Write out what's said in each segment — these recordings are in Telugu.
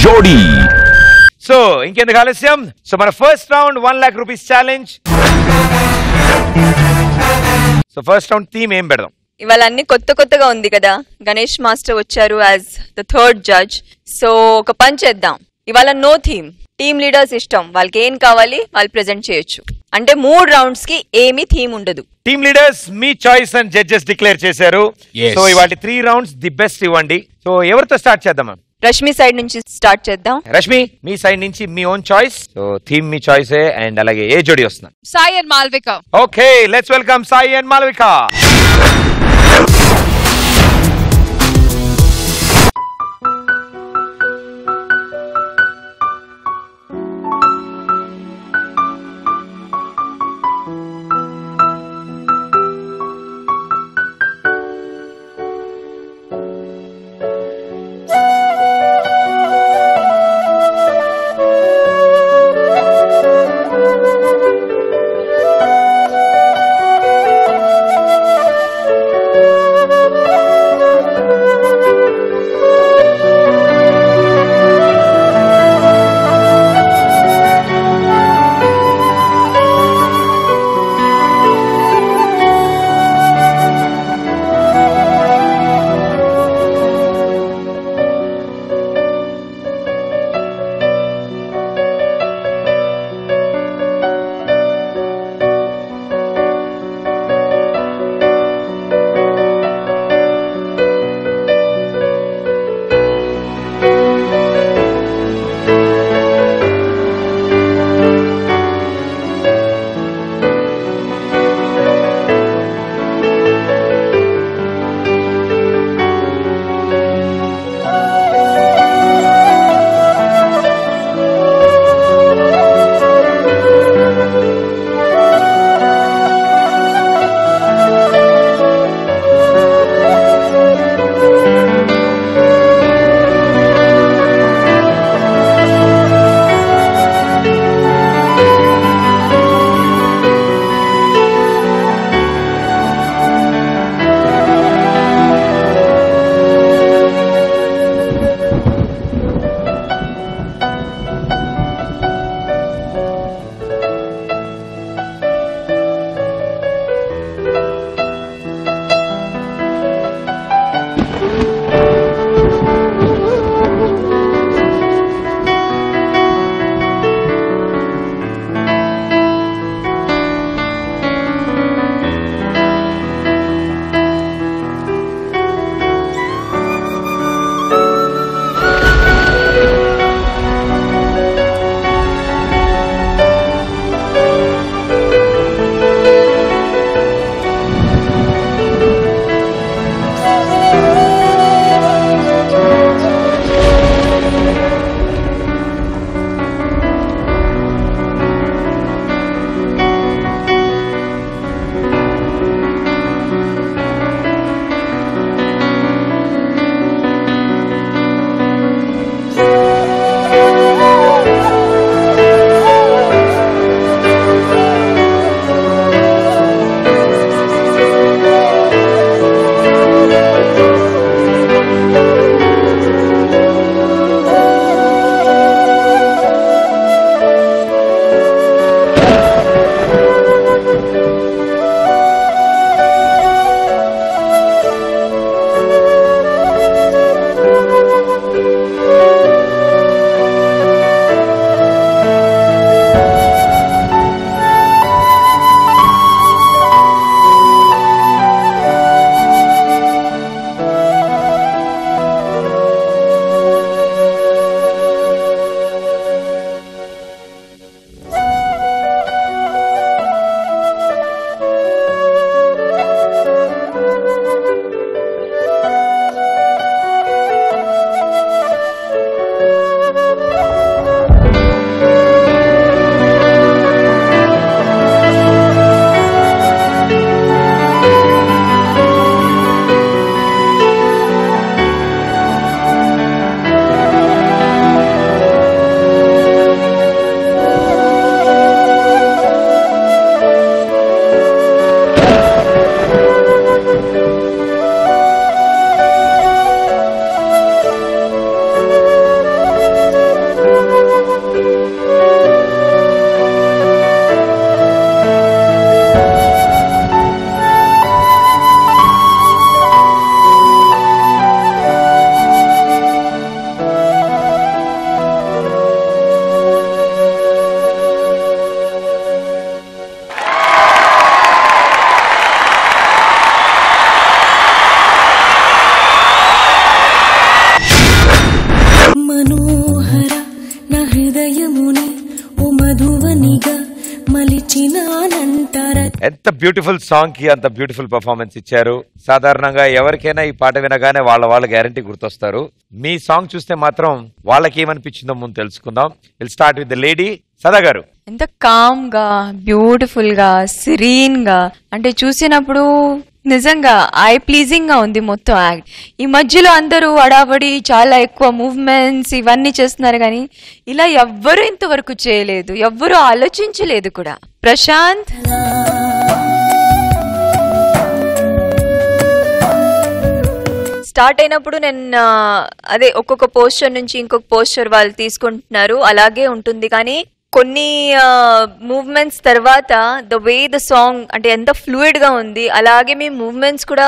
జోడీ. సో ఇంకెందుకు ఆలస్యం, సో మన first round 1 lakh rupees challenge. So first round theme ఏం పెడదాం? ఇవాళ అన్ని కొత్తగా ఉంది కదా, గణేష్ మాస్టర్ వచ్చారు as the third judge. So ఒక పని చేద్దాం, ఇవాళ నో థీమ్, టీమ్ లీడర్స్ ఇష్టం, వాళ్ళకి ఏం కావాలి వాళ్ళు ప్రెజెంట్ చేయొచ్చు. అంటే 3 రౌండ్స్ కి ఏమీ థీమ్ ఉండదు. టీమ్ లీడర్స్ మీ చాయిస్ అని జడ్జెస్ డిక్లేర్ చేశారు. సో ఇవాళ 3 rounds ది బెస్ట్ ఇవ్వండి. సో ఎవరితో స్టార్ట్ చేద్దాం? రష్మి సైడ్ నుంచి స్టార్ట్ చేద్దాం. రష్మి, మీ సైడ్ నుంచి మీ ఓన్ చాయిస్. సో థీమ్ మీ చాయిస్ అండ్ అలాగే ఏ జోడి వస్తున్నారు? Sai and Malvika. Okay, let's welcome Sai and Malvika. ఎంత బ్యూటిఫుల్ సాంగ్ కి అంత బ్యూటిఫుల్ పర్ఫార్మెన్స్ ఇచ్చారు. సాధారణంగా ఎవరికైనా ఈ పాట వినగానే వాళ్ళ గ్యారంటీ గుర్తొస్తారు. మీ సాంగ్ చూస్తే మాత్రం వాళ్ళకి ఏమనిపించిందో ముందు తెలుసుకుందాం. Will start with the lady సదా గారు. ఎంత కామ్ గా, బ్యూటిఫుల్ గా, సిరీన్ గా, అంటే చూసినప్పుడు నిజంగా ఐ ప్లీజింగ్ గా ఉంది మొత్తం యాక్ట్. ఈ మధ్యలో అందరూ అడాబడి చాలా ఎక్కువ మూవ్మెంట్స్ ఇవన్నీ చేస్తున్నారు, కానీ ఇలా ఎవ్వరూ ఇంతవరకు చేయలేదు, ఎవ్వరూ ఆలోచించలేదు కూడా. ప్రశాంత్ స్టార్ట్ అయినప్పుడు నేను అదే ఒక్కొక్క పోస్చర్ నుంచి ఇంకొక పోస్చర్ వాళ్ళు తీసుకుంటున్నారు, అలాగే ఉంటుంది. కానీ కొన్ని మూవ్మెంట్స్ తర్వాత ద వే ద సాంగ్ అంటే ఎంత ఫ్లూయిడ్ గా ఉంది, అలాగే మీ మూవ్మెంట్స్ కూడా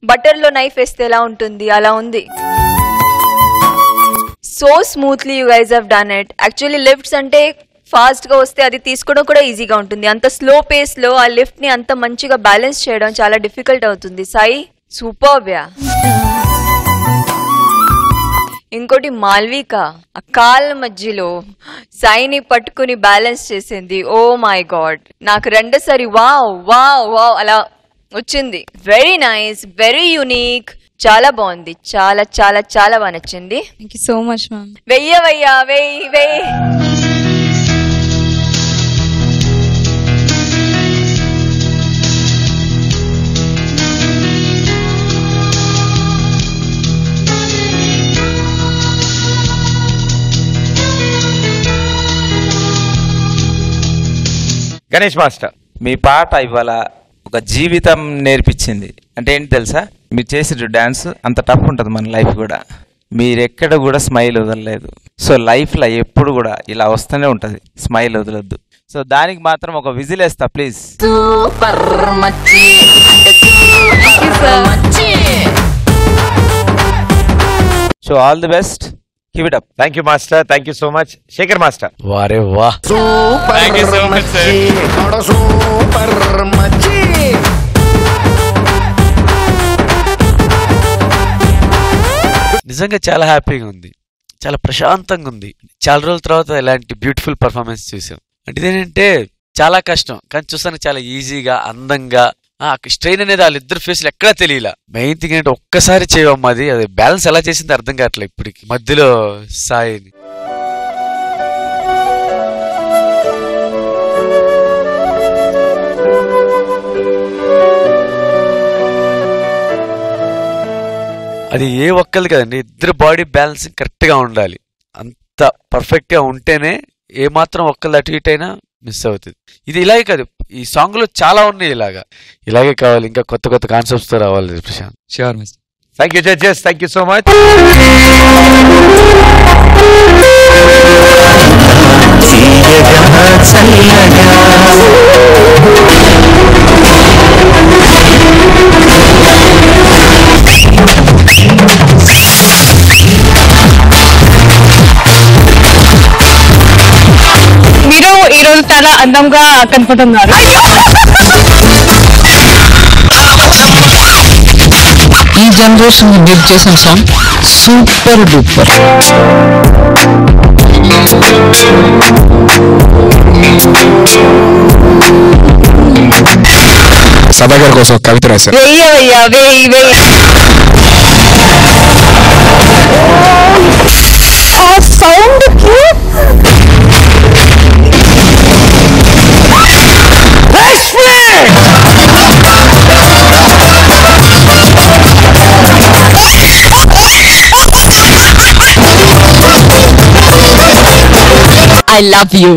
బటర్ లో నైఫ్ వేస్తే ఎలా ఉంటుంది అలా ఉంది. So smoothly you guys have done it. Actually lifts అంటే ఫాస్ట్ గా వస్తే అది తీసుకోవడం కూడా ఈజీగా ఉంటుంది, అంత స్లో పేస్ లో ఆ లిఫ్ట్ ని అంత మంచిగా బ్యాలెన్స్ చేయడం చాలా డిఫికల్ట్ అవుతుంది. సాయి సూపర్ వ్యా. ఇంకోటి మాల్విక ఆ కాళ్ళ మధ్యలో సాయిని పట్టుకుని బ్యాలెన్స్ చేసింది. ఓ మై గాడ్, నాకు రెండోసారి వావ్ వావ్ వావ్ అలా వచ్చింది. వెరీ నైస్, వెరీ యూనిక్, చాలా బాగుంది, చాలా చాలా చాలా బాగా నచ్చింది. Thank you so much ma'am. వెయ్యి గణేష్ మాస్టర్, మీ పాట ఇవాళ ఒక జీవితం నేర్పించింది. అంటే ఏంటి తెలుసా, మీరు చేసిన డాన్స్ అంత టఫ్ ఉంటుంది మన లైఫ్ కూడా. మీరు ఎక్కడ కూడా స్మైల్ వదలలేదు. సో లైఫ్లో ఎప్పుడు కూడా ఇలా వస్తూనే ఉంటుంది, స్మైల్ వదలొద్దు. సో దానికి మాత్రం ఒక విజిల్ వేస్తా please. So all the best, keep it up. Thank you master, thank you so much. Shekhar master. వారే వా, థ్యాంక్ యూ సో మచ్ నిజంగా చాలా హ్యాపీగా ఉంది, చాలా ప్రశాంతంగా ఉంది. చాలా రోజుల తర్వాత ఇలాంటి బ్యూటిఫుల్ పర్ఫార్మెన్స్ చూసాం. అంటే ఇదేంటంటే చాలా కష్టం, కానీ చూస్తానికి చాలా ఈజీగా అందంగా స్ట్రెయిన్ అనేది వాళ్ళిద్దరు ఫేస్లు ఎక్కడా తెలియలా. మెయిన్ థింగ్ ఏంటంటే ఒక్కసారి చేయమ్మా, అది బ్యాలెన్స్ ఎలా చేసింది అర్థం కావట్లేదు ఇప్పటికి మధ్యలో సాయిని. అది ఏ ఒక్కది కదండి, ఇద్దరు బాడీ బ్యాలెన్సింగ్ కరెక్ట్ గా ఉండాలి. అంత పర్ఫెక్ట్ గా ఉంటేనే ఏమాత్రం ఒక్కళ్ళు అటు ఇటు అయినా మిస్ అవుతుంది. ఇది ఇలాగే కాదు, ఈ సాంగ్ లో చాలా ఉన్నాయి ఇలాగే కావాలి, ఇంకా కొత్త కొత్త కాన్సెప్ట్స్ తో రావాలి Prashant. Sure miss. Thank you judges, thank you so much. మీరు ఈ రోజు చాలా అందంగా కనపడుతున్నారు. ఈ జనరేషన్ మీరు చేసిన సాంగ్ సూపర్ డూపర్. సదా గారి కోసం కవిత రాశారు. Sound I love you.